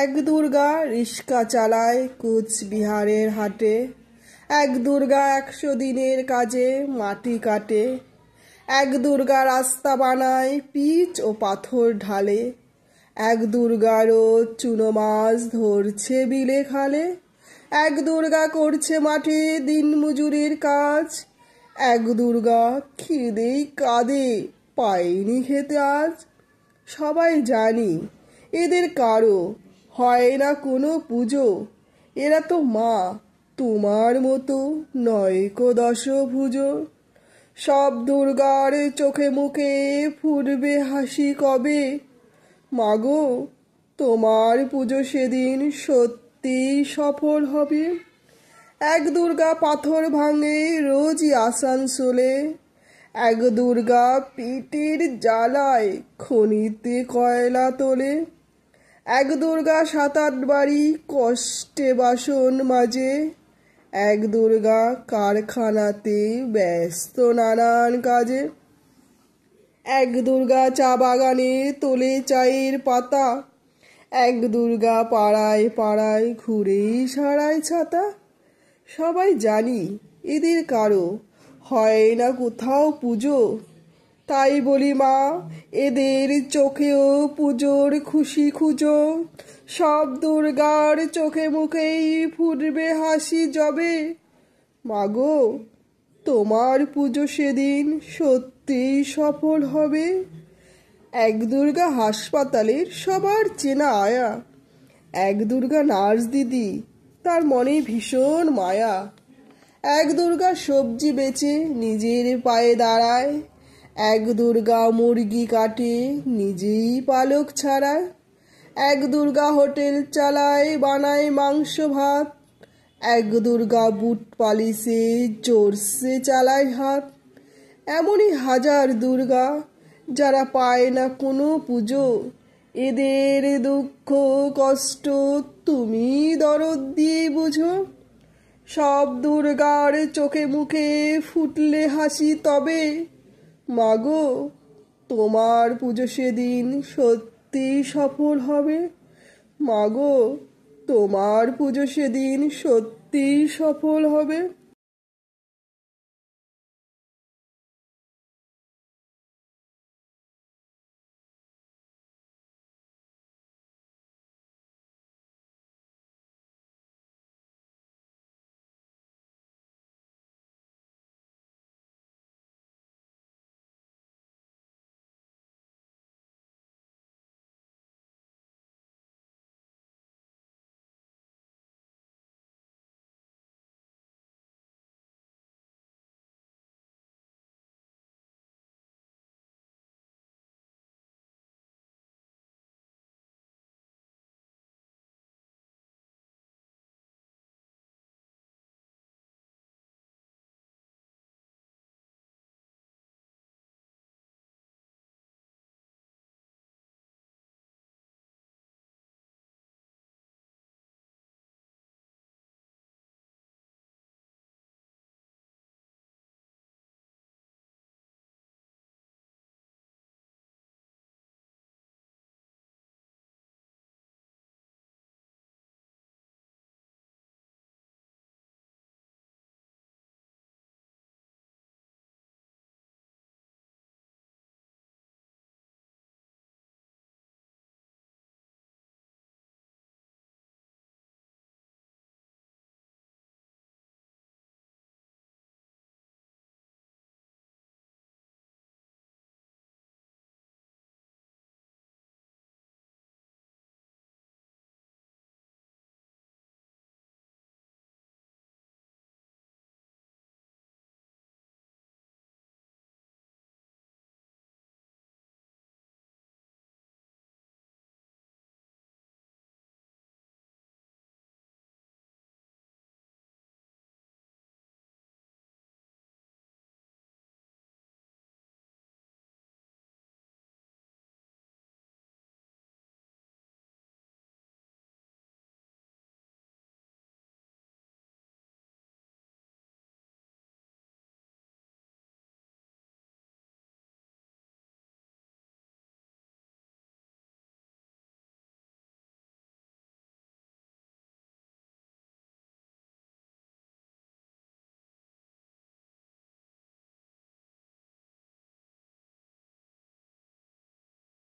এক দুর্গা রিস্কা চালায় কুচবিহারের হাটে, এক দুর্গা 100 দিনের কাজে মাটি কাটে, এক দুর্গা রাস্তা বানায় পিচ ও পাথর ঢালে, এক দুর্গা রোজ চুনো মাছ ধরছে বিলে খালে, এক দুর্গা করছে মাঠে দিনমজুরের কাজ, এক দুর্গা খিদেই কাঁদে পায়নি খেতে আজ। সবাই জানি এদের কারো হয় না কোনো পুজো, এরা তো মা তোমার মতো নয় কো দশভুজো। সব দুর্গার চোখে মুখে ফুটবে হাসি কবে, মাগো তোমার পুজো সেদিন সত্যি সফল হবে। এক দুর্গা পাথর ভাঙে রোজই আসানসোলে, এক দুর্গা পিঠের জ্বালায় খনিতে কয়লা তোলে, এক দুর্গা 7-8 বাড়ি কষ্টে বাসন মাজে, এক দুর্গা কারখানাতে ব্যস্ত নানান কাজে, এক দুর্গা চা বাগানে তোলে চায়ের পাতা, এক দুর্গা পাড়ায় পাড়ায় ঘুরেই সারায় ছাতা। সবাই জানি এদের কারো হয় না কোথাও পুজো, তাই বলি মা এদের চোখেও পুজোর খুশি খুঁজো। সব দুর্গার চোখে মুখেই ফুটবে হাসি যবে, মাগো তোমার পুজো সেদিন সত্যিই সফল হবে। এক দুর্গা হাসপাতালের সবার চেনা আয়া, এক দুর্গা নার্স দিদি তার মনে ভীষণ মায়া, এক দুর্গা সবজি বেচে নিজের পায়ে দাঁড়ায়, এক দুর্গা মুরগি কাটে নিজেই পালক ছাড়ায়, এক দুর্গা হোটেল চালায় বানায় মাংস ভাত, এক দুর্গা বুট পালিশে জোরসে চালায় হাত। এমনই হাজার দুর্গা যারা পায় না কোনো পুজো, এদের দুঃখ কষ্ট তুমি দরদ দিয়ে বুঝো। সব দুর্গার চোখে মুখে ফুটলে হাসি তবে, মাগো তোমার পুজো সেদিন সত্যি সফল হবে, মাগো তোমার পুজো সেদিন সত্যি সফল হবে।